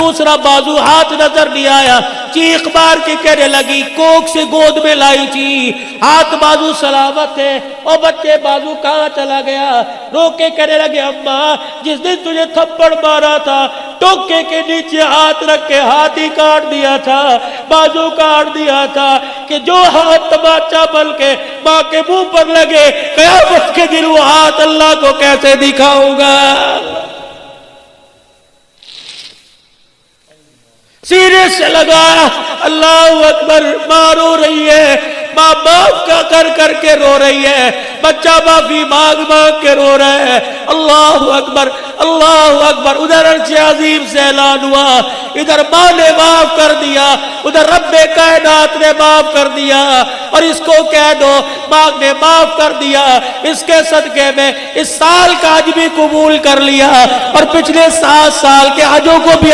दूसरा बाजू हाथ नजर नहीं आया, चीख मार के कहने लगी, कोख से गोद में लाई थी, हाथ बाजू सलामत है, और बच्चे बाजू कहाँ चला गया? रोके कहने लगे, अम्मा जिस दिन तुझे थप्पड़ मारा था टोके के नीचे हाथ रख के हाथ ही काट दिया था, बाजू काट दिया था, कि जो हाथ तमाचा बल के माँ के मुंह पर लगे, कयामत के दिन वो हाथ अल्लाह को कैसे दिखाऊंगा? सीने से लगाया, अल्लाह अकबर। माँ रो रही है, माँ माफ का कर करके रो रही है, बच्चा माफी मांग मांग के रो रहा है। अल्लाह अकबर, अल्लाह अकबर। उधर अर्श अजीम से ऐलान हुआ, इधर माँ ने माफ कर दिया, उधर रब्बे कायनात ने माफ कर दिया। और इसको कह दो माँ ने माफ कर दिया, इसके सदके में इस साल का हज भी कबूल कर लिया, और पिछले 7 साल के हजों को भी